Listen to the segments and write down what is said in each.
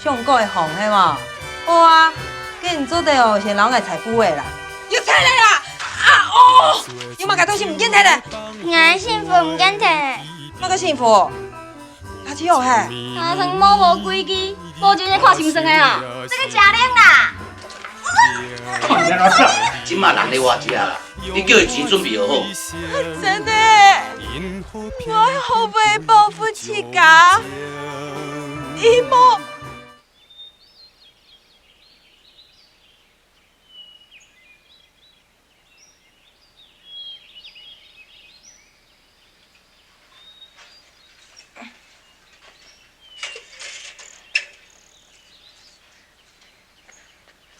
上过的红嘿嘛？好啊，今做的哦是老爱财富的啦。又摕来啦！啊哦！又嘛家都是唔见摕嘞。我幸福唔敢摕，那个幸福，垃圾哦嘿。下床摸无规矩，无就在看心酸的啊！这个假靓啦！看你安怎耍？今嘛人咧外食啦，你叫伊钱准备好。真的，我后背报复起家，一模。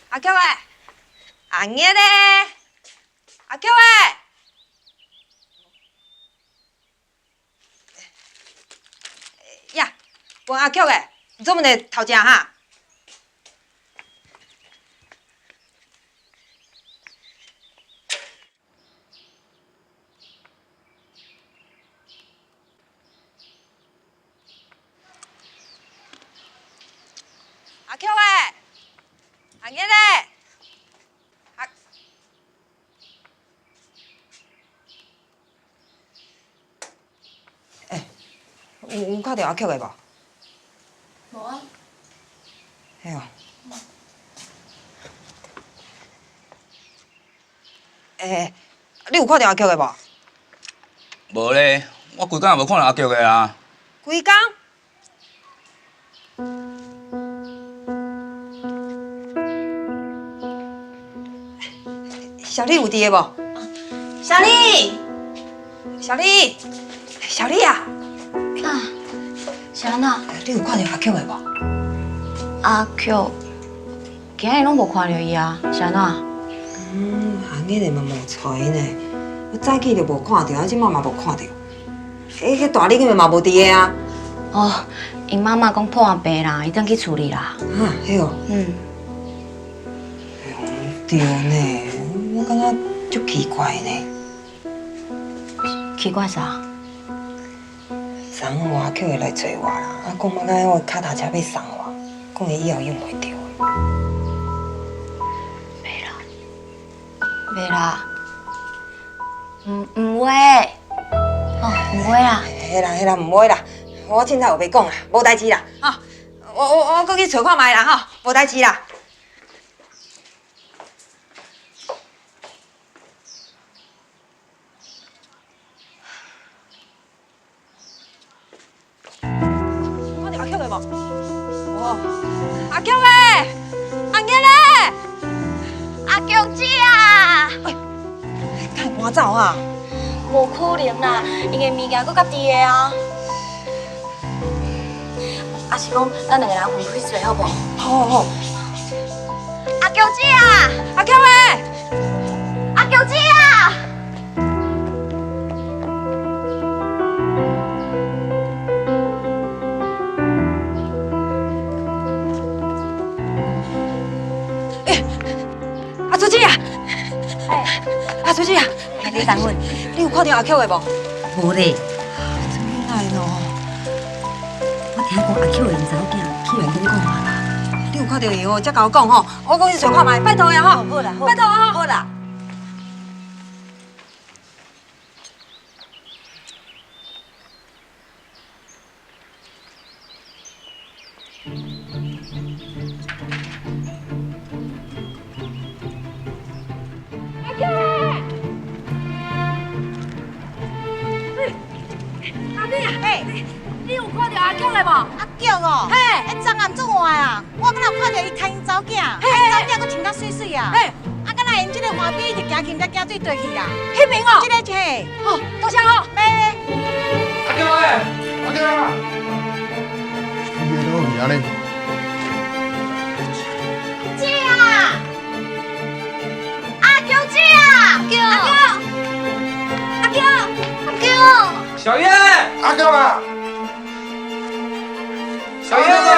阿強誒，阿爺咧，阿強誒，呀，問阿強誒，你做乜嚟頭家哈？阿強誒。阿爺咧，有看到阿 Q 的無？无啊。係哦。你有看到阿 Q 的無？无咧，我规工也无看到阿菊的啦。規工？小丽有伫的無？小丽，小丽，小丽啊！啊，是安怎？你有看到阿 Q 的無？阿 Q，今日拢无看到伊啊，是安怎？阿爺你嘛無睬呢，我早起就無看到，啊，即馬嘛無看到。迄大李佢嘛無伫的啊。哦，因媽媽講破阿病啦，伊等去處理啦。迄哦。對呢，我感覺足奇怪呢。奇怪啥？昨昏我叫伊來找我啦，啊，講要甲我腳踏車要送我，講伊以後用袂着。袂啦，唔會，哦，唔會啦。迄啦，唔會啦，我凊彩有要講啊，無代志啦，吼，我過去找看覓啦，吼，無代志啦。我哋阿 Q 嘅無？哦，阿 Q 嘅，阿爺咧，阿強姐啊，趕快走啊！無可能啦，因嘅物件佫較低的啊。啊是講，咱兩個人分開睡好無？好。阿強姐啊，阿 Q 嘅，阿強姐啊！阿朱姐啊！阿朱姐啊！你等阮。你有看到阿 Q 的無？无咧，真来咯！我听过阿 Q 的查某囝去外公讲话啦。你有看到伊哦，才甲我讲吼，我讲去找看觅，拜托呀吼！好啦，拜托啊！好啦。你有看到阿 Q 的無？阿強哦，嘿，昨暗做活啊，我敢若看到伊牽因查某囝，牽因查某囝佫穿甲水水啊，嘿，啊，敢若因即个外边就行近才行水倒去啊，迄邊哦，即个就係，好，多謝吼。咩？阿菊诶，阿菊啊！你都唔安尼。姐啊！阿強姐啊！阿強，小燕，阿菊啊！小燕呢？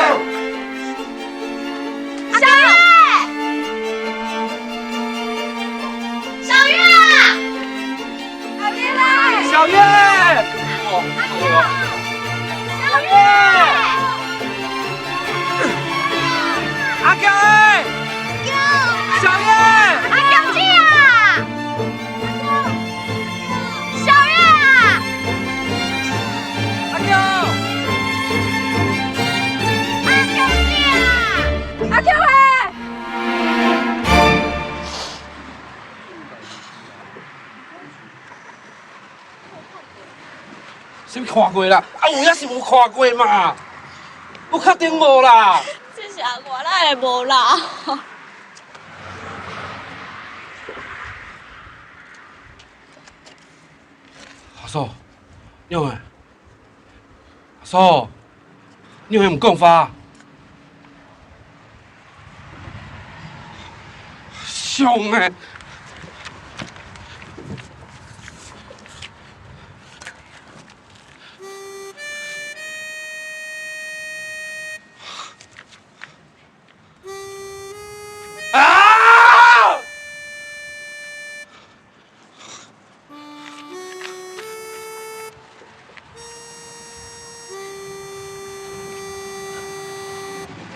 小月，小月啊！阿姐來，小燕，小月。看过啦，啊有也是无看过嘛，我确定无啦。这下我哪会无啦？阿嫂，你有诶？阿嫂，你有诶唔讲法？凶诶！啊！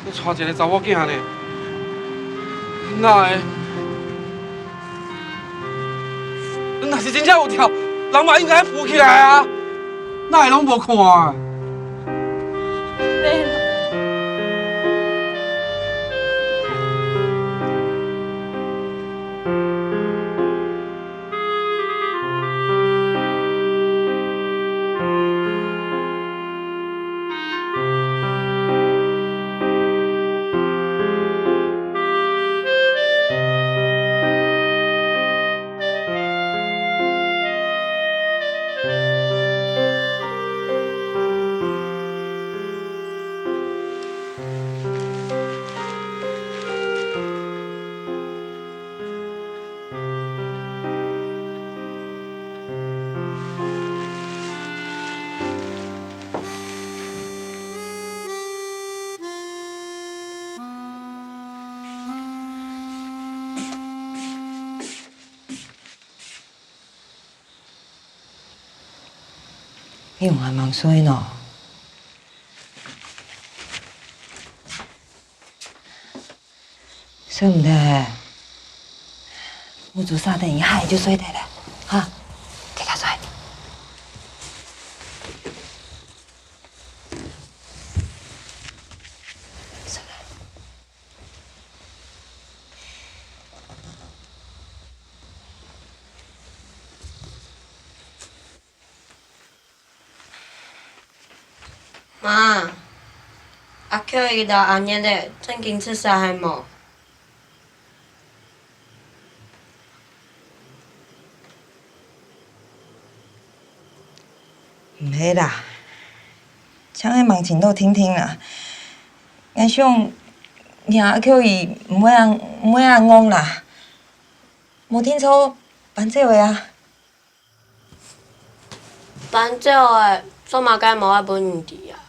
你带一个查某囝呢？哪会？若是真正有跳，人嘛应该扶起来啊！哪会拢无看啊？对了，你用还蛮水喏。水唔得，我做啥等一下就水得了，哈，这个水。妈，阿 Q 伊到阿年的正经吃啥还冇？唔系啦，请个问前度听听啦。俺想，让阿 Q 伊唔会安戆啦，无听错办这位啊。办这个做嘛该冇爱问题啊？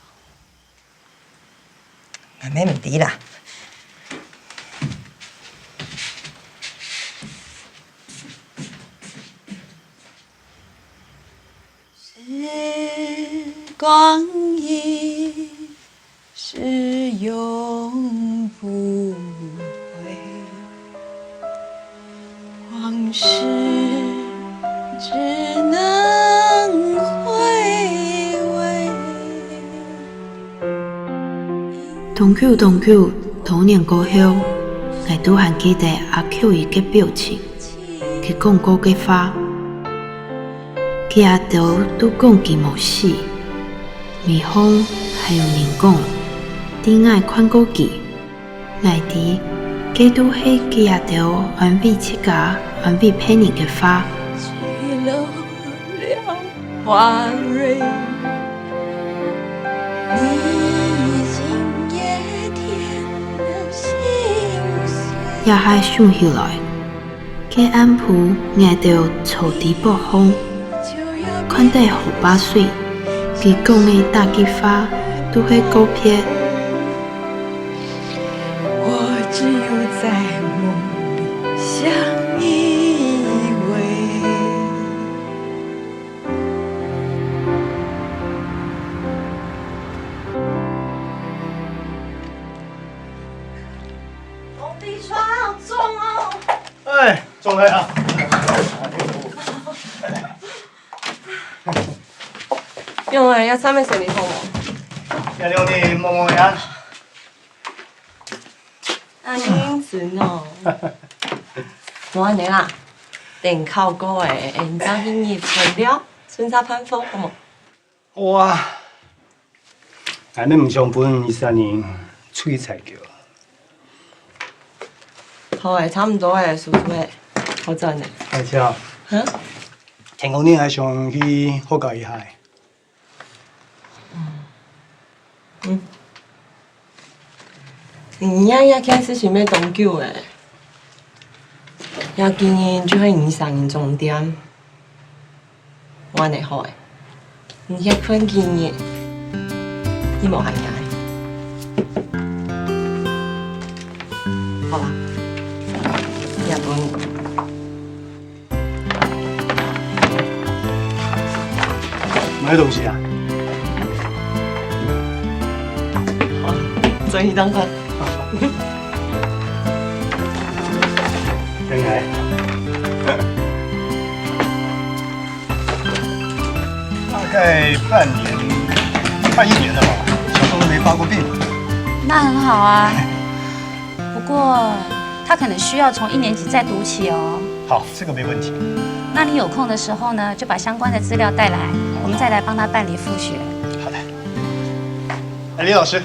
俺没问题啦。时光一逝永不回，往事只能回味。同久，多年过后，我都还记得阿 Q 伊个表情，佢讲过嘅话。佢阿豆都讲佢冇死，微风还有人讲，顶爱看过佢，内地佢都是佢阿豆安慰自家、安慰别人嘅话。吹落了花蕊，你已经也添了心碎。也还想起来，佢安抚挨到草地北风。看待后8岁，佢讲的大句话都会告别。我只有在梦里相依偎。我鼻川好重哦。哎，中了呀！用诶，要上面水泥桶哦。要留你摸摸呀。安英准哦。冇安尼啦，定靠过诶，然之后去日本了，春沙喷风好冇？哇！俺们唔想本23年出去采购。好诶，差唔多诶，叔叔诶，好赞诶。而且，听讲你还想去好教一下。也开始想要长久诶，也经验就会影响因重点。我会好诶，你遐困经验，你无限嘅。好啦，也不用。买东西啊？好，做一张卡。真来。大概半年、快1年了吧，小宋都没发过病。那很好啊，不过他可能需要从1年级再读起哦。好，这个没问题。那你有空的时候呢，就把相关的资料带来，我们再来帮他办理复学。好的。哎，李老师。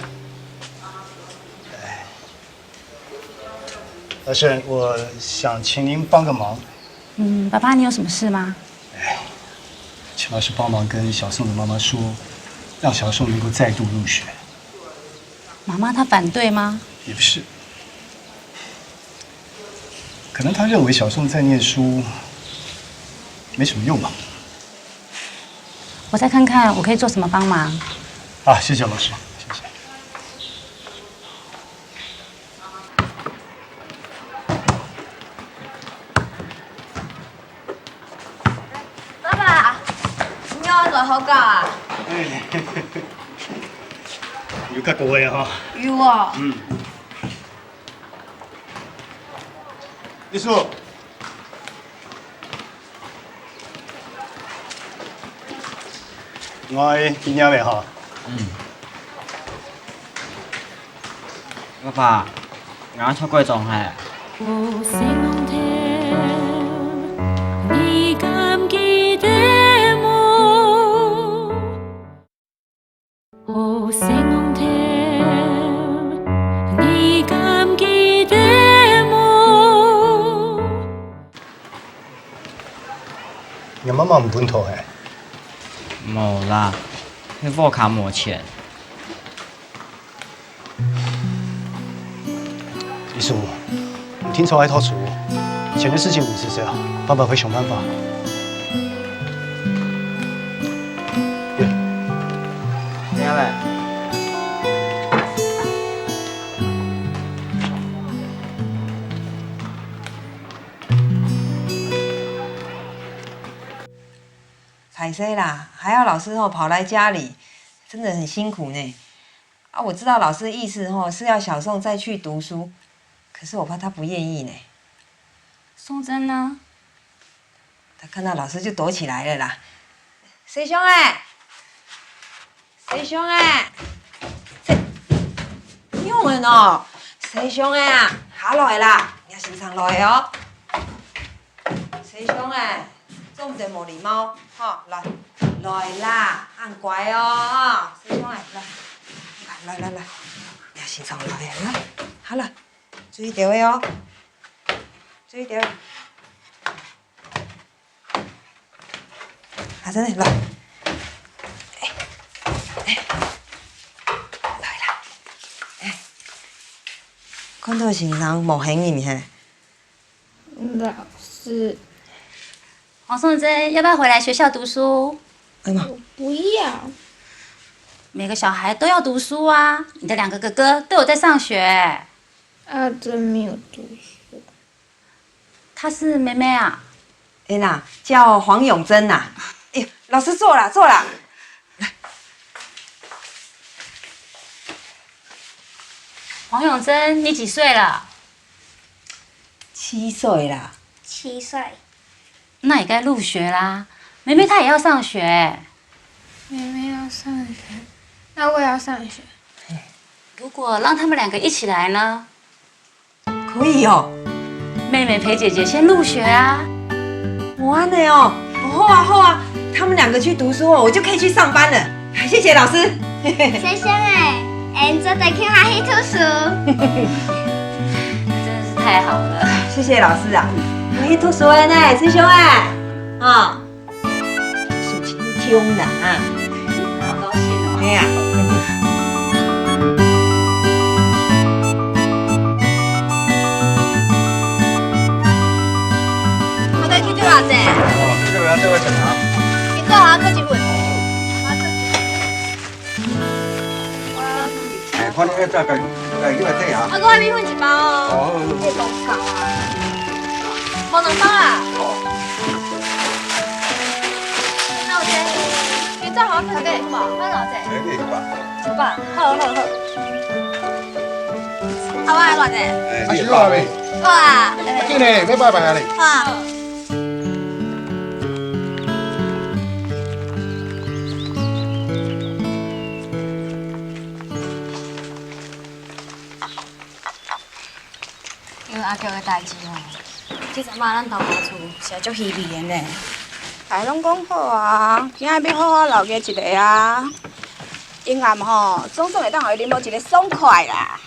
老师，我想请您帮个忙。爸爸，你有什么事吗？请老师帮忙跟小宋的妈妈说，让小宋能够再度入学。妈妈她反对吗？也不是，可能他认为小宋在念书没什么用吧。我再看看我可以做什么帮忙。啊，谢谢老师，谢谢。爸爸，你要做好教啊？有较高的哈。有哦。丽素，我今年未哈。爸爸，我出過狀係。你敢記得我？好聲浪聽，你敢記得我？你媽媽唔本土嘅。冇啦，去貨卡冇錢。丽素，你听从爱套出，以前的事情不是这样，爸爸会想办法。點解咧？彩 C 啦，还要老师跑来家里，真的很辛苦呢。啊，我知道老师的意思是要小宋再去读书，可是我怕他不愿意呢。宋真呢？他看到老师就躲起来了啦。谁兄哎？谁兄哎？有人哦，谁兄哎啊？下来啦，也时常来哦。谁兄哎？做唔得无礼貌，来啦，按乖哦，谁兄哎，来，也时常来来，好了，注意到的哦，注意到。啊，真的来，来啦，看到是人无闲你嘿。老师，黄宋真要不要回来学校读书？哎妈，不要。每个小孩都要读书啊！你的2个哥哥都有在上学。阿珍没有读书。她是妹妹啊。哎啦，叫黄永珍呐。哎，老师坐啦。来，黄永珍，你几岁了7岁啦。 7岁。那也该入学啦。妹妹她也要上学。妹妹要上学，那我也要上学。如果让他们2个一起来呢？可以哦。妹妹陪姐姐先入学啊。我安尼哦，好啊，他们2个去读书哦，我就可以去上班了。谢谢老师。先生哎，做得去下去图书。真是太好了。谢谢老师啊。我去读书的呢，师兄哎，啊，是青天啦啊。好高兴哦。哎呀。我得去做偌济？哦，这个要对我检查。你做好考一份。哎，看你要再去来睇下。我还米粉一包哦。哦。你拢够啊？无2包啊？那有这，你做好考几个好无？我偌济？这个吧。1包，好。啊，我还偌济？啊，是我未？好啊。今日要拜拜啊你。好。因为阿强的代志哦，这阵仔咱头家厝是足稀微的呢。大拢讲好啊，今仔要好好留个一个啊。阴暗吼，总算会当互伊啉到一个爽快啦。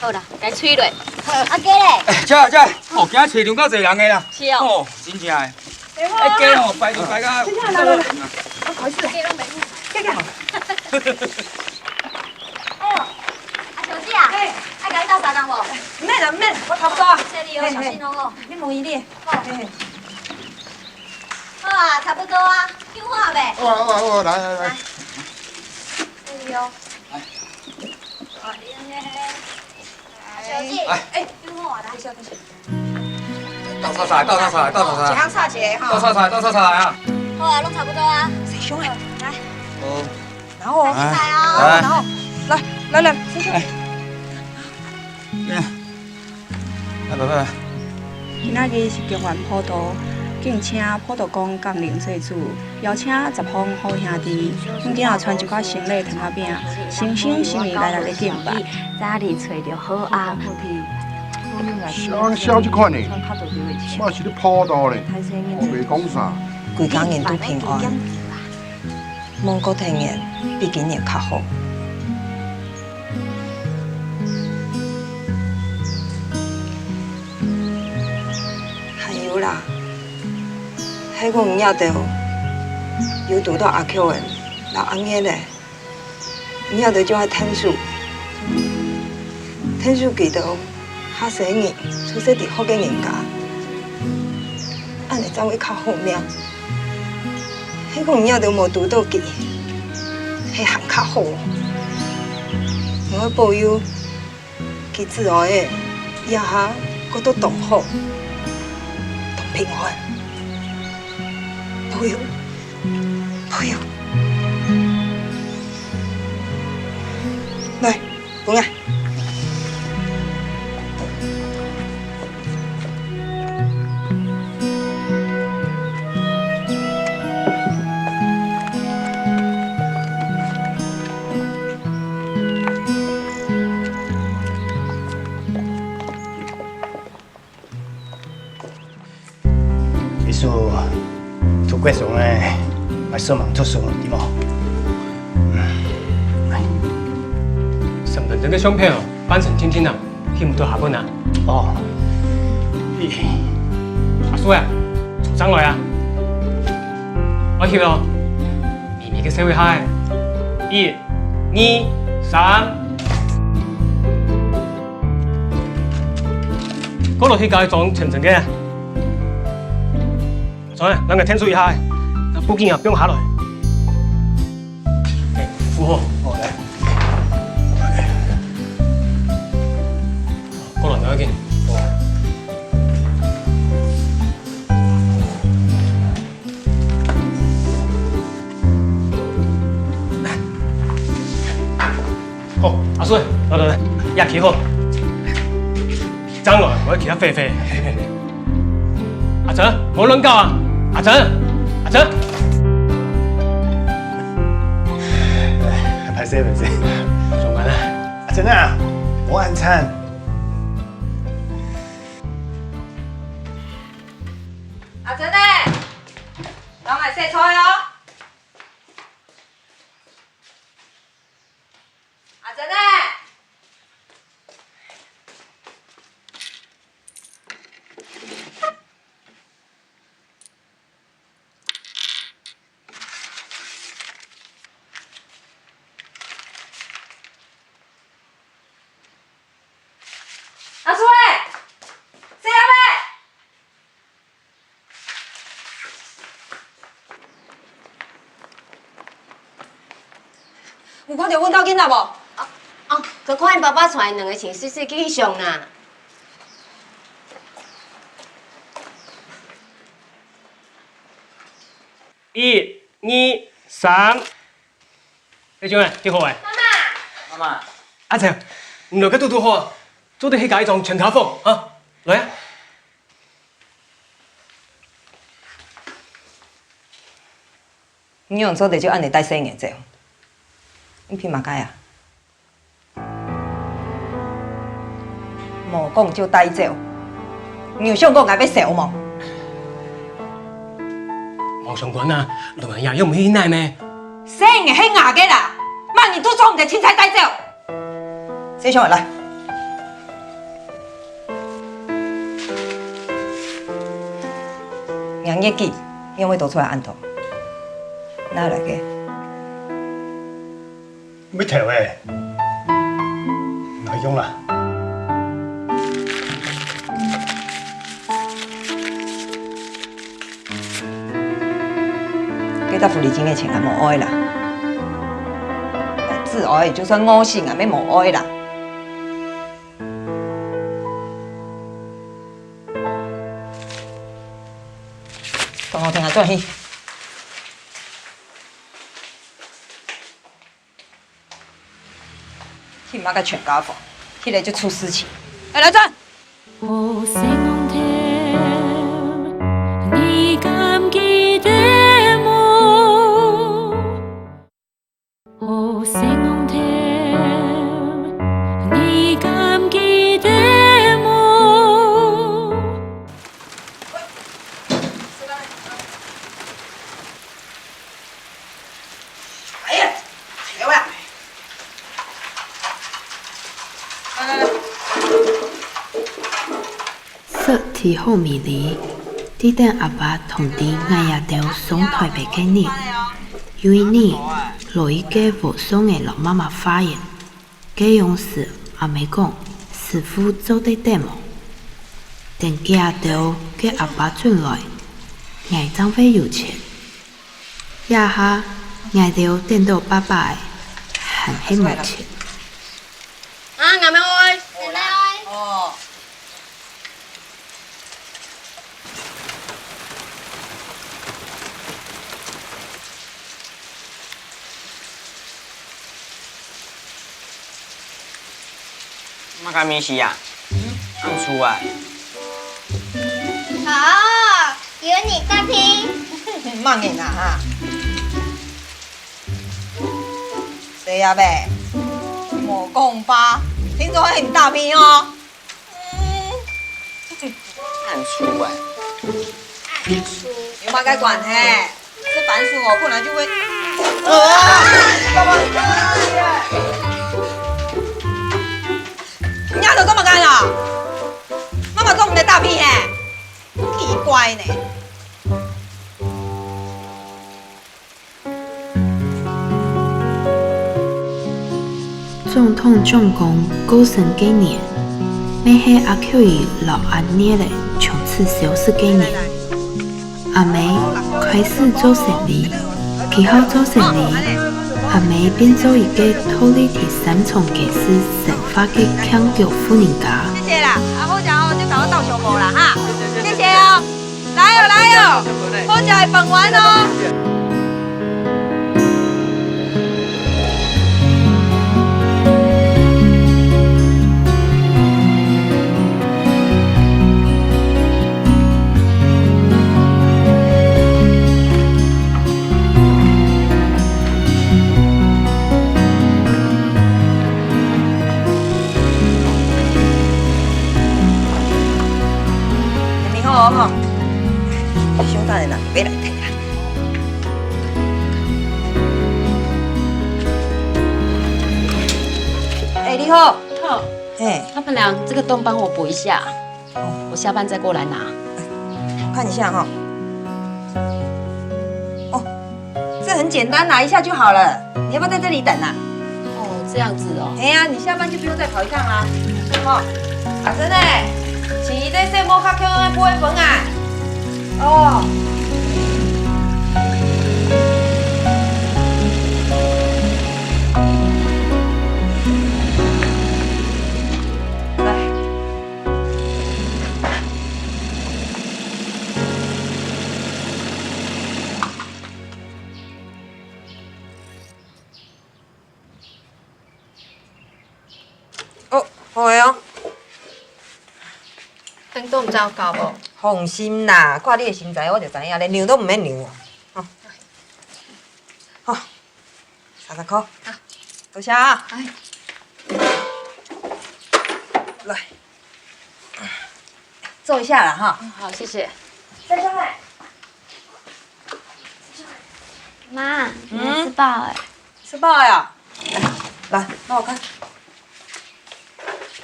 好啦，该吹落。好，阿姐咧。这，哦，今仔找到介侪人的啦。是哦。哦，真正的。哎，鸡哦，排队排到。来，不好意思，鸡拢袂好。这好。哎呦，阿小姐啊，爱甲你斗相共无？免啦免，我差不多。谢你哦，小心哦。你问伊哩。好。好啊，差不多啊，叫我呗。我来。谢你哦。好，你呢？小姐，叫我来。倒叉菜。一项差一个吼。倒叉菜啊！好啊，拢差不多啊。师兄哎，来。哦。然后。来哦。然后，来，师兄。来。今仔日是中原普渡，敬请普渡公降临世主，邀请10方好兄弟，阮今也传一寡生礼糖仔饼，心心心意来咧敬拜。早日找着好阿婆。小这款呢，我是咧普渡咧，我袂讲啥。规家人都平安，蒙古天年比今年较好。还有啦，迄个唔晓得有读到阿 Q 的老阿爷咧，唔晓得就爱天数，天数记得较生人出世伫福建人家，安尼才会较好命。迄个唔晓得无读到记，迄项较好。我保佑其自后的以下搁都同好。平安，保佑。来，饭啊！土贵上诶，买手忙出手，对冇？上本这个相片哦，班成天天啊，去唔到下本啊。哦，阿叔啊，组长来啊！我去咯，秘密嘅社会嗨，1、2、3，嗰落去教装层层嘅。所以，咱个天数一下，那布景啊不用下来。哎，扶好，好来。过来，要紧。好，阿叔，来，也企好。张落，我要其他飞飞。阿成，冇乱搞啊！阿成，拍摄，上班啦。阿成啊，晚餐。阿成呢？人来洗菜哦。看到阮家囡仔无？哦，佮看因爸爸带两个穿水水去翕相啦。1、2、3，你怎个？几号诶？妈妈，阿姐，唔落去拄拄好啊，做啲迄家迄种全头风啊，来啊！你用做地就按你带生眼这，你偏嘛改啊？无讲就带走，你有想讲爱要笑无？王上官啊，两个爷又唔去奶咩？生嘅迄牙嘅啦，万你都做唔得凊彩带走。谁上来？杨业记，因为都出来按头，哪来嘅？要跳诶，唔係用啦。幾多狐狸精嘅錢係無愛啦，自愛就算我性也免無愛啦。同我聽下再去。佢媽個全家福，佢嚟就出事情。嚟來轉。說天后美麗，啲等阿爸同啲嗌也掉送台北嘅年，有一年落一個無雙嘅老媽媽發現，佢用時阿妹講師傅做得點冇，等佢也掉佢阿爸轉來，嗌張飛有錢，一下嗌掉等到爸爸還係冇錢。啊，啱咩愛？嚟嚟愛。哦。乜解咩事啊？啱出來。好，有你大拼。慢點啦哈。誰呀呗？莫講吧，聽說很大拼哦。啱出來。有嘛該管嘿？這番薯哦，本來就會。你丫頭這麼幹啊？媽媽做唔得大屁嘿，奇怪呢。總統總共90幾年，咩係阿 Q 與老阿爺的從此消失幾年。阿妹開始做生意，其後做生意，阿妹變做一個土地第三重技師生發嘅強調婦人家。謝謝啦，啊好食哦，就搞我倒小波啦哈，謝謝哦，來哦來哦，好食的飯碗哦。哦，小大人啦，俾嚟睇啦。哎，你好。好。哎，他们俩这个洞帮我补一下，我下班再过来拿。看一下哈。哦，这很简单，拿一下就好了。你要不要在这里等啊？哦，这样子哦。哎呀，你下班就不用再跑一趟啦。哦，阿珍哎。是伊在说某较强的买饭啊。哦。好个哦。等都唔知有教无？放心啦，看你的身材我就知影，连量都唔免量哦。好，30块。好，多谢啊。来，坐一下啦哈。好，谢谢。再上来。妈，你还吃饱哎？吃饱了呀？来，让我看。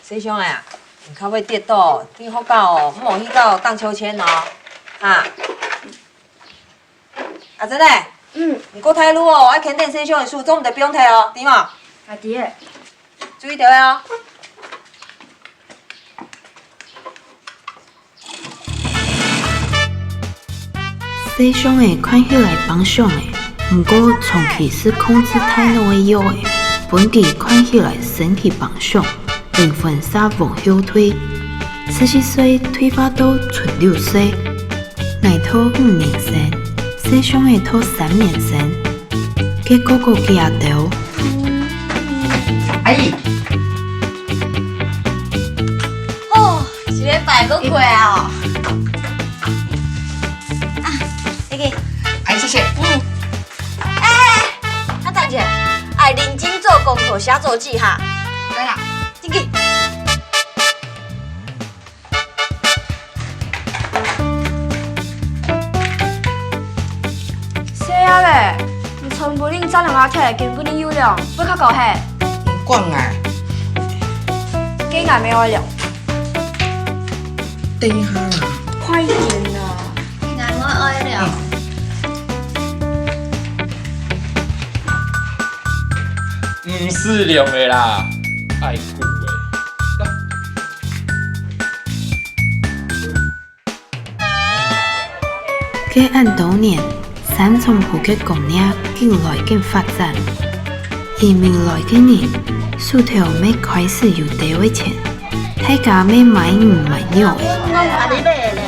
谁凶的啊？你较尾跌倒，你好搞哦，莫去到荡秋千哦，哈。阿珍嘞？你过太路哦，爱肯定谁凶的书，总唔得不用摕哦，对嘛？阿弟，注意着哦。西厢的看起来帮上的，不过长期是控制太浓的药的，本期看起来身体帮上，灵魂煞往后退。17岁退化到存6岁，乃拖5年生，西厢的拖3年生，结果个家头。阿姨。哦，一礼拜搁过哦。哎，谢谢。啊，等者，爱认真做功课，写作记哈。对啦，进去。谁啊嘞？唔从不恁早两下摕，根本恁有量，要较高嘿。讲啊，今日没有了。等一下啦。快点啊！俺我爱了。唔适量的啦，爱久的。计按当年三重ภูเก็ต工业更来更发展，而未来的年，薯条没开始有地位钱，大家没买唔买肉的。阿你买的嘞，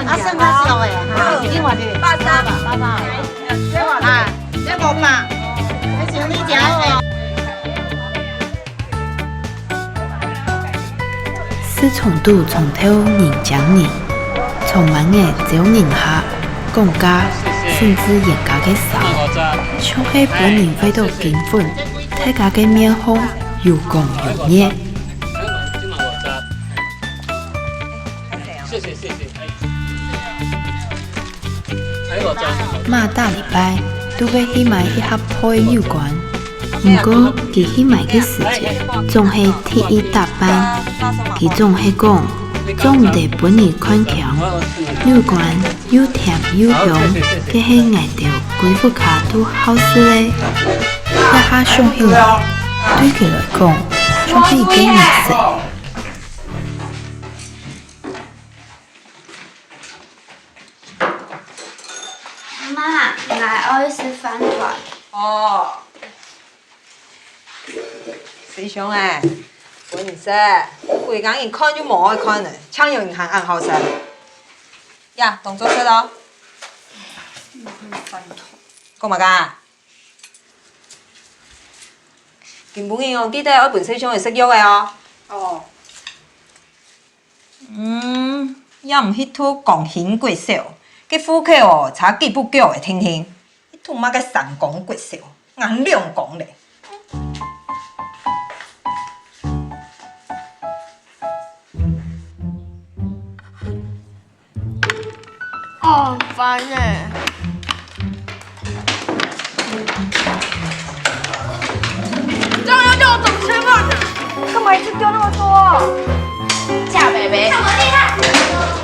啊算较俗的哈，一定话对，83吧，88的。啊，这5嘛，这生理真好。四重度从头人讲你，充满的只有人下讲价，甚至人家嘅少，像係本人飞到金粉，大家嘅面红又讲又热。谢谢谢谢。嘛大礼拜都要去买一盒破的肉丸，不过佢去买嘅時節，總係替伊打扮，佢總係講，總唔得本人看強，肉丸又甜又香，佢係捱到幾副卡都好食咧。一下上起來，對佢來講，總係一件美食。妈，来奥斯饭团。哦。谁凶诶？我唔识，规工人看就无爱看嘞，抢用银行按后生。呀，动作出咯。讲嘛噶？根本伊哦，记得爱本西凶会食药的哦。哦。也唔迄套讲行过少，佮妇客哦查几不叫的听听，迄套嘛个三讲过少，硬两讲咧。哦，很烦哎！这样要叫我怎么吃饭呢？干嘛一次丢那么多？假贝贝。这么厉害？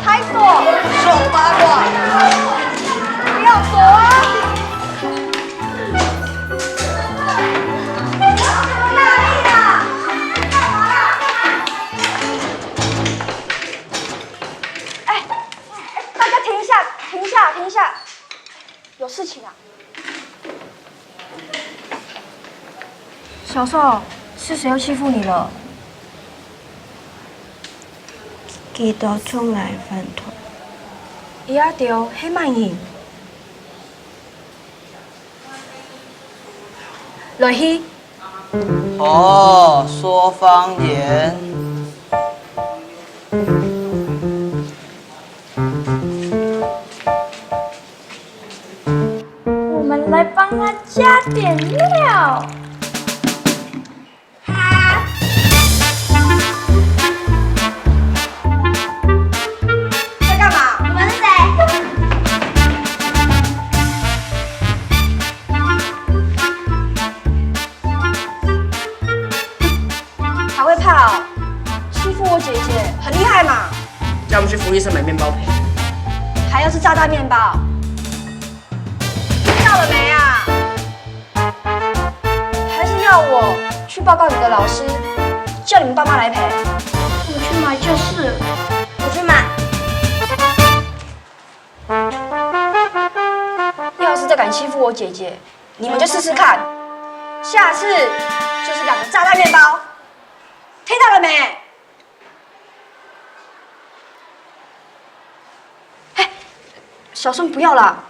还锁？手把我！不要锁啊！停下！有事情啊！小寿，是谁又欺负你了？佢到中来饭团。伊阿丢黑曼影。落去。哦，说方言。加点料。在干嘛？你们是谁？还会怕哦？欺负我姐姐，很厉害嘛？叫我们去福利社买面包赔。还要是炸弹面包，听到了没啊？还是要我去报告你的老师，叫你们爸妈来赔？我去买就是，我去买。要是再敢欺负我姐姐，你们就试试看，下次就是2个炸弹面包，听到了没？小顺不要啦。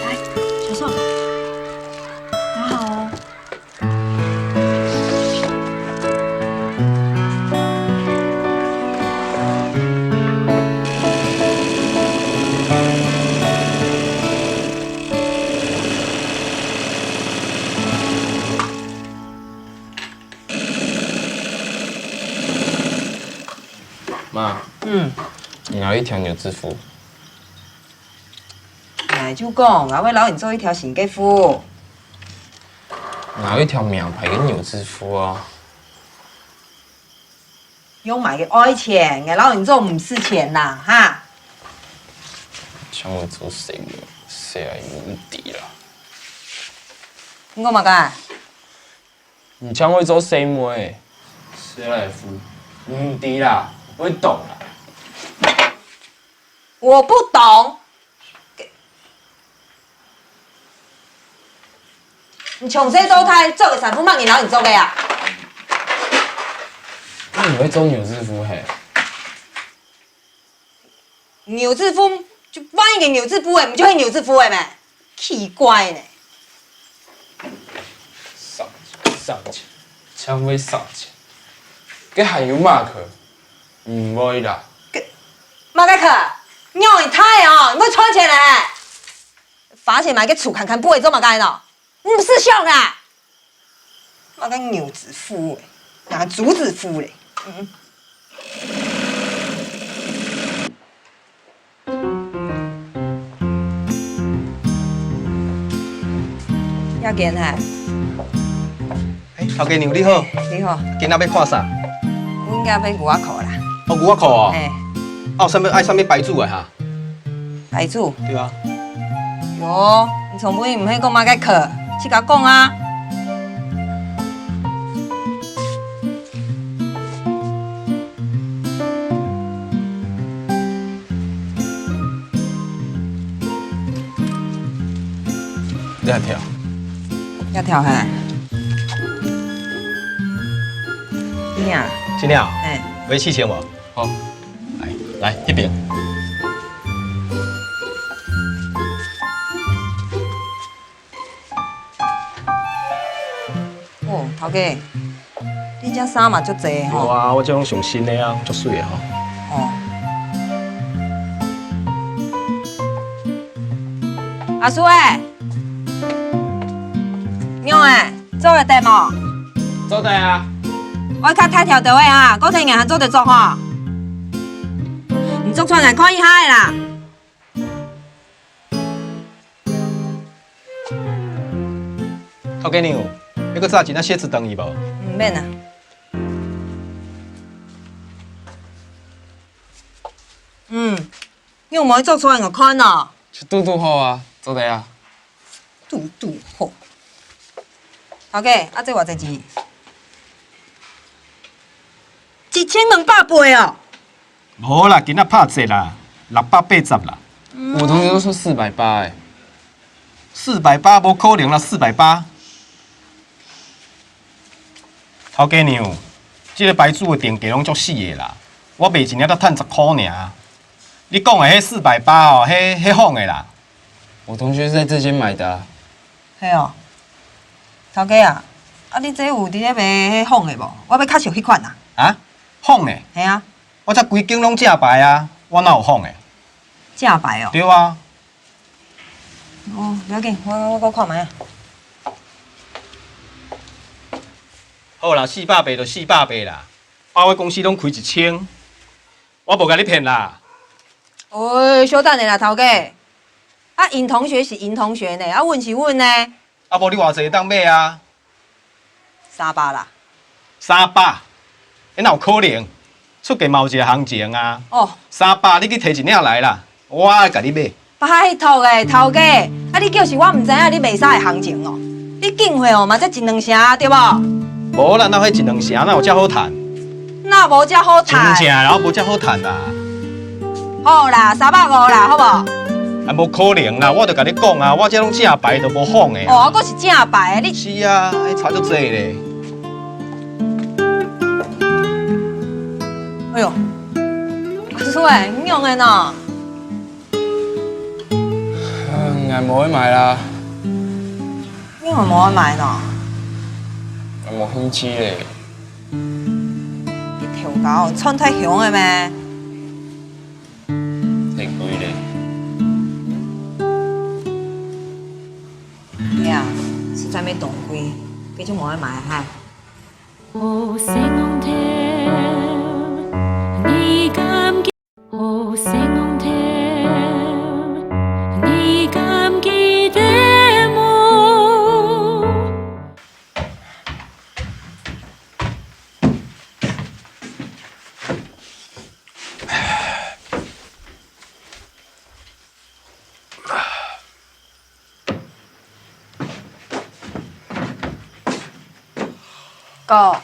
来，小顺，拿好哦。妈，你要一条牛仔裤。哎，就讲，我要留你做一条新吉夫。哪有一条名牌的牛仔裤啊？用买个爱钱，我留你做唔是钱啦，哈。像我做谁么？谁来无敌啦？我嘛干？你将会做谁么？谁来付？无敌啦！我懂啦。我不懂。你从这周开做个sản phẩm乜嘢攞你做嘅啊？那你会做牛仔裤嘿？牛仔褲就放一個牛仔褲誒，唔就係牛仔褲誒咩？奇怪呢。上錢，將會上錢。佢還有馬克？唔會啦。馬克，你你太哦，你會穿錢嘞？花錢買個厝看看，不會做馬干喏。唔是笑啊！馬個牛仔褲誒，哪個竹子褲嘞？要見嘿。頭家娘你好。你好。今仔要看啥？阮家要牛仔褲啦。哦，牛仔褲哦。嘿。哦，愛啥物牌子的哈？牌子？對啊。喲，你從尾唔係講馬個課，去甲講啊。你下跳。要跳嘿。你呀？真的啊？哎。买7千无？好。來迄邊。哦，頭家，你這衫嘛足濟吼。哇，我這種上新的啊，足水的吼。哦。阿叔誒，娘誒，做個題無？做得啊。我較太條條的啊，嗰天硬係做得做吼。唔做出來看一下的啦。頭家娘，要閣炸一隻蟹子等伊無？唔免啦。你有冇做出來我看哦？去嘟嘟好啊，做得啊。嘟嘟好。頭家，啊這偌濟錢？1200倍哦。無啦，今仔拍折啦，680啦。我同學都說480誒。480無可能啦，480。頭家娘，這個牌子的定價攏足死的啦，我賣一領才賺10塊爾。你講的迄480哦，迄仿的啦。我同學是在這間買的啊。係哦。頭家啊，啊你這有佇咧賣迄仿的無？我要較俗迄款啊。啊？仿的？系啊，我这规间拢正牌啊，我哪有仿的？正牌哦。对啊。哦，不要紧，我看卖啊。好啦，400就400啦。我公司拢开1000，我无甲你骗啦。哎，小等下啦，头家。啊，因同学是因同学呢，啊，阮是阮呢。啊，无你偌济当买啊？300啦。300，哪有可能？出价嘛有一个行情啊。哦。300，你去摕一领来啦，我甲你买。拜托诶，头家，啊，你叫是我毋知影你卖啥的行情哦。你进货哦嘛才1、2成对无？无啦，哪会1、2成，哪有遮好赚？那无遮好赚。真正啦，我无遮好赚啦。好啦，350啦，好无？啊，无可能啦！我著甲你讲啊，我这拢正牌，都无仿的。哦，还是正牌的，你。是啊，迄差足济咧。哎呦，阿叔诶，你用的呢？我无去买啦。你有无去买呢？我无兴趣咧。你跳高，穿太凶的咩？太贵咧。呀，实在要动贵，继续无去买哈。好聲音聽，你敢記？好聲音聽，你敢記得我？哥，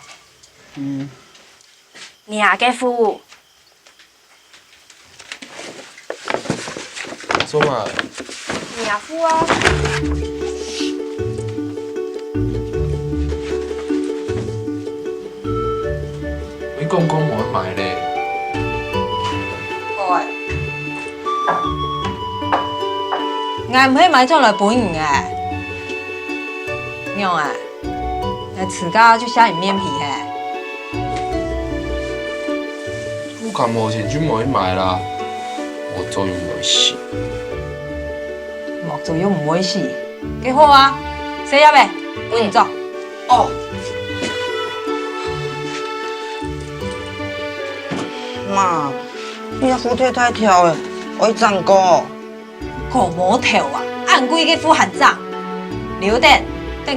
你阿嘅夫，做嘛？你阿夫啊？你講無去買咧？喂，俺唔去買咗來本嘅，娘啊！自家就下你面皮嘿。我咁冇錢就冇去買啦，我做又唔會死。莫做又唔會死，幾好啊！食入未？我唔做。哦。媽，你阿夫腿太跳誒，我長過。個冇跳啊！按規個副行長，留等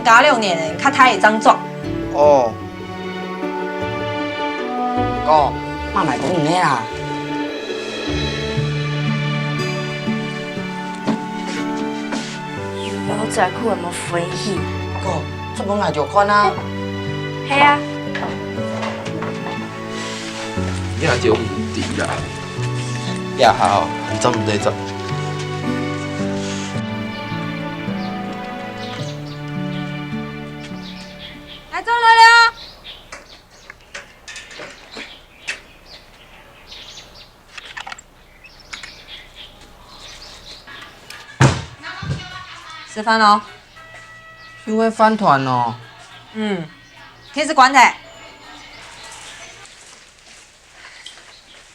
加6年，較太會長壯。哦。哥，媽咪講唔咩啦？有仔褲有冇歡喜？哥，出門嚟就看啊。係啊。你阿條唔掂啦，也好，執唔得執。來坐來了。吃飯咯。去會飯團哦。開始關台。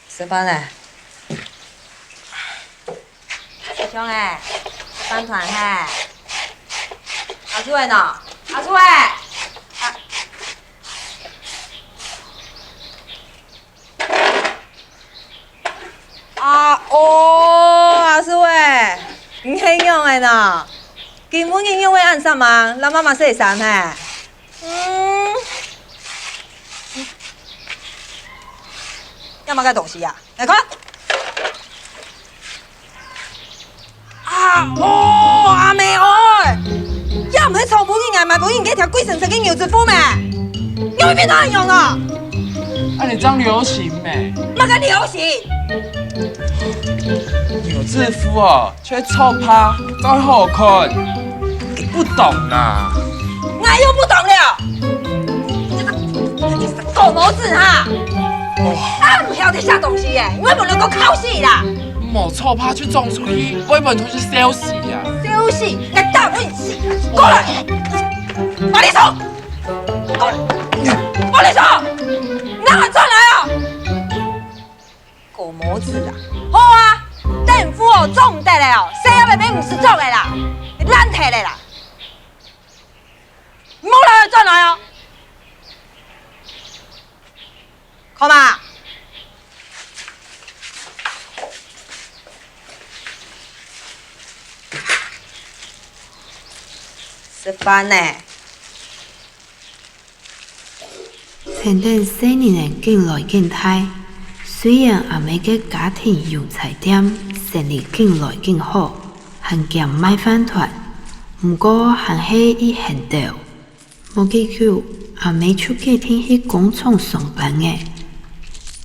吃飯嘞。師兄誒，飯團嘿。阿叔誒呢？阿叔誒。阿叔誒，你係用誒呢？根本應用會按上嘛，讓媽媽洗衫嘿。要麼個東西呀？來看。阿妹哦，要唔係臭本應買本應給條貴神神嘅牛子褲咩？你會變哪樣啊？你這樣流行咩？乜個流行？牛字褲哦，卻臭趴，再好看，不懂啦。我又不懂了，你這個狗毛子哈！唔曉得下東西耶，我唔能夠考試啦。冇臭趴去裝出去，我本出去休息呀。休息？我打問你，過來，把你手，過來，把你手，拿走。猴子啊！好啊，政府哦种得嘞哦，谁也袂免50种的啦，咱摕的啦，唔好来转来哦。看嘛，吃饭呢。田田细年的进来进胎，虽然也每个家庭用菜店生意进来进好，还兼卖饭团，不过还是伊很到。无几久，也每出去听去工厂上班的，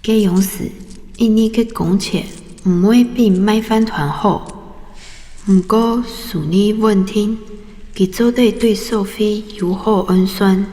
这样时，印尼的工钱唔会比卖饭团好。不过顺利稳定，佢做得对收费友好安全。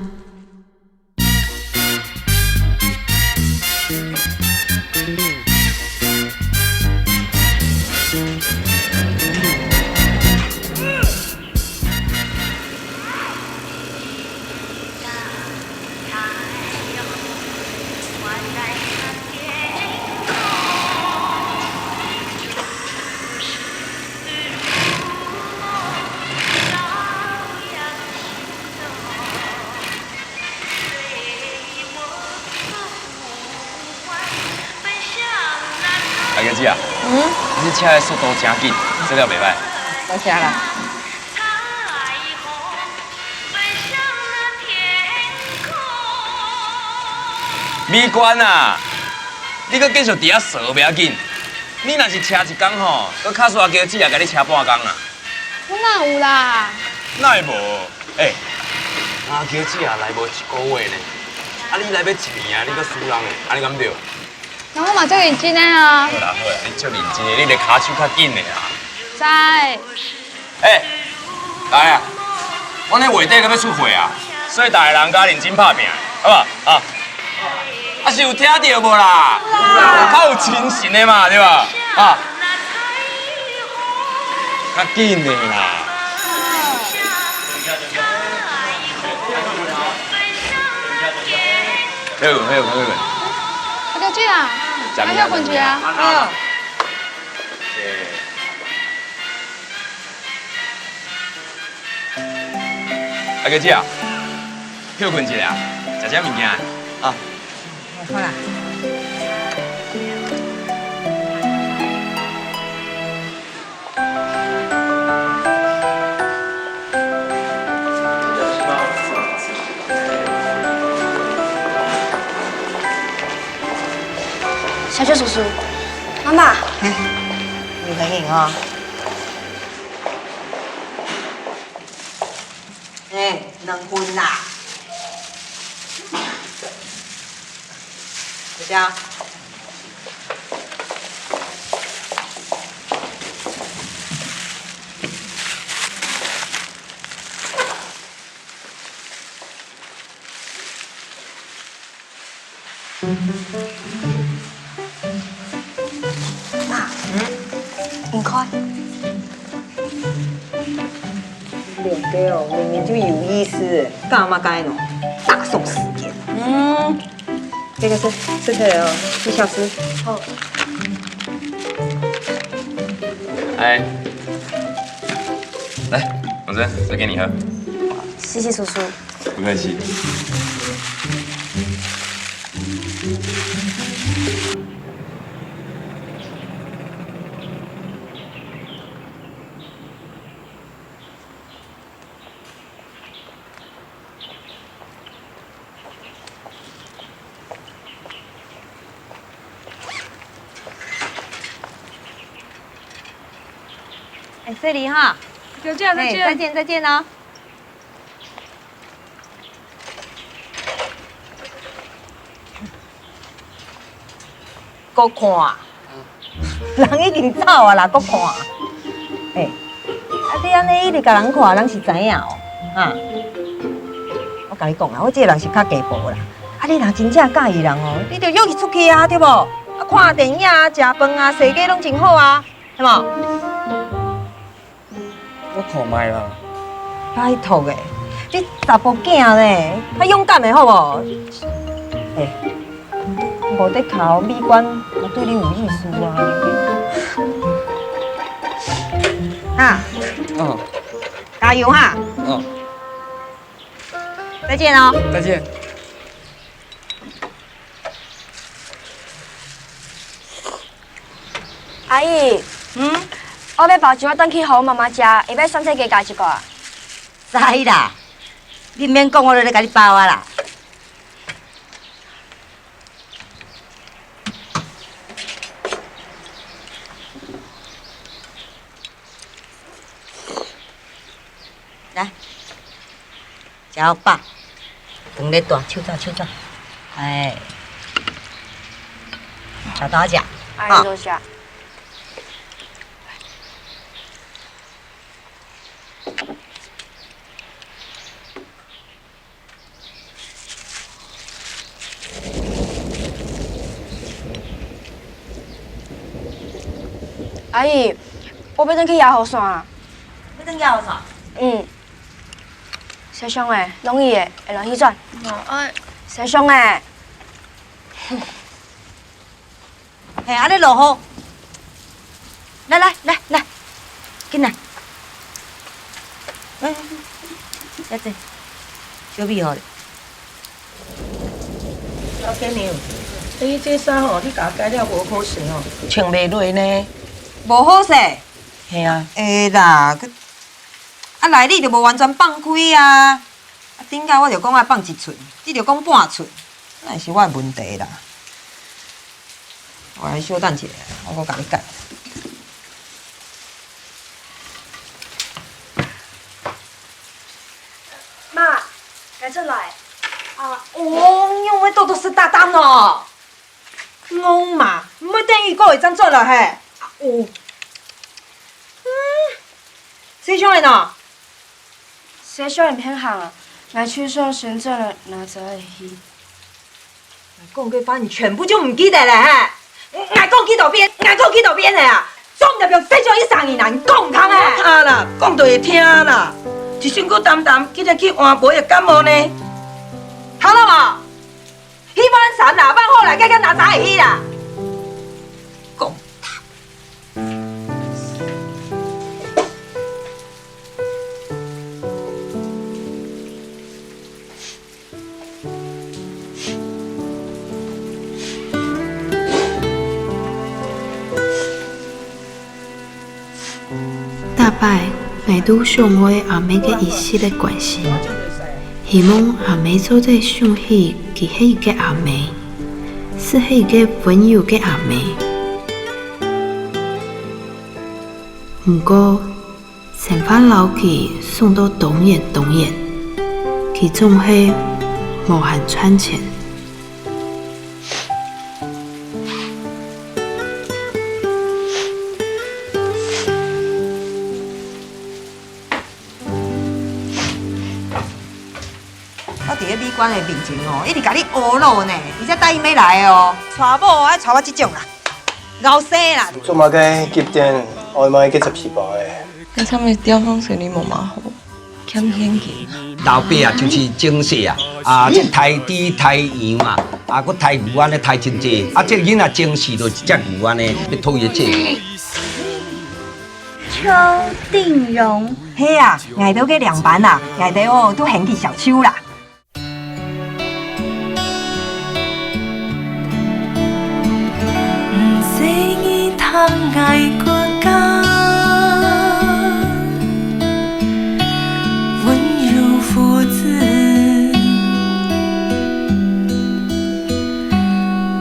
大哥姐啊，你车的速度真紧，质量袂歹。多谢啦。美观啊！你搁继续伫遐扫袂要紧。你若是车一工吼，搁卡煞叫姐啊，甲你车半工啊。我哪有啦？哪会无？阿叫姐啊来无一个月呢，啊你来要1年啊，你搁输人诶，安尼敢对？那我嘛最认真的啊。好啦，你足认真的，你个骹手较紧的啦。知。来啊！我呢月底搁要出货啊，所以大个人甲认真拍拼，好不好？啊！啊是有听到无啦？较有精神的嘛，对吧？啊！较紧的啦。好，阿哥姐啊，阿哥滚去啊！阿哥姐啊，休困一下，食点物件啊。好啦。小雪叔叔，妈妈，女朋友哦。2分啦。姐姐。你看，两个哦，明明就有意思，干嘛该呢？大送时间。这个是哦，1小时。好。来，王真，这给你喝。谢谢叔叔。不客气。这里哈，再见再见哦。搁看，人已经走啊啦，搁看。你安尼一直甲人看，人是知影哦，哈。我甲你讲啊，我这个人是较鸡婆啦。你若真正介意人哦，你就约伊出去啊，对无？看电影啊，食饭啊，踅街拢真好啊，对无？我看卖啦。拜托诶，你查甫囝咧，较勇敢的好无？无得靠美观，对你有意思啊。啊，哦，加油哈！哦，再见哦。再见。阿姨，我要包一碗转去给我妈妈吃，会要酸菜鸡加一个啊？使啦，你免讲，我就来甲你包啊啦。来，食好饱，饭咧大，手抓手抓，哎，大刀食。阿姨多谢。阿姨，我要转去野河山啊。要转野河山？西上诶，容易诶，会落去转。西上诶。嘿，安尼落雨。来，紧来。来，遮济，小米互你。老爹娘，你这衫吼，你甲改了无好势哦，穿袂落呢。无好势。嘿啊。会啦，内里就无完全放开啊。顶摆我就讲爱放1寸，你就讲半寸，那是我的问题啦。我来稍等一下，我甲你改。妈，改出来。哦，因为多湿哒哒哦。戆嘛，唔要等伊个会怎做了嘿？谁想的呢？西上的偏行啊，来去说深圳了，哪则会去？讲过反正全部就唔记得了嘿。爱讲去到边的啊！总着用西上去送伊啦，讲通诶。啊啦，讲就会听啦。一身躯澹澹，今日去换梅会感冒呢。好了无？去晚山啦，晚好来，改哪早会去啦？讲大摆爱拄上我阿妹个仪式的关心，希望阿妹做在想起记起个阿妹，是迄个温柔个阿妹。不过，成番老去送到东远，其总是无限喘钱。我伫咧美观的面前哦，一直甲你学路呢，而且答应要来哦。娶某爱娶我这种啦，后生啦。做嘛该急点，外卖去12包的。你啥物地方生意无嘛好，欠现金。老爸啊，就是精细啊，这抬猪抬羊嘛，佫抬牛安尼抬真济，这囡仔精细就一只牛安尼要讨伊的钱。邱定荣，嘿啊，挨到去凉班啦，挨到哦都掀起小手啦。爱国家，温柔父子，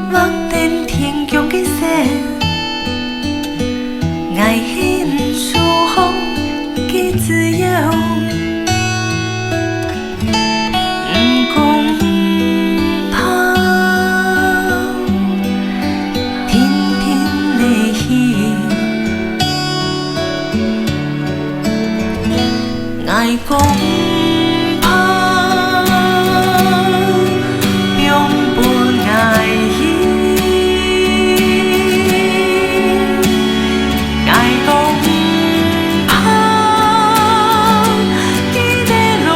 莫伝天強嘅聲，愛獻舒服嘅自由，唔公怕，天天的戲。爱公怕，永不爱意。爱公怕，记得路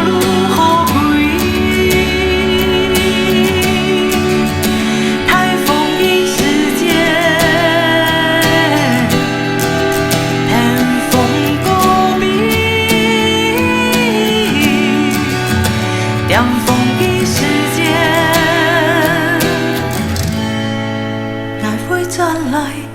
路好贵。台风的世界。巅峰的时间，爱会再来。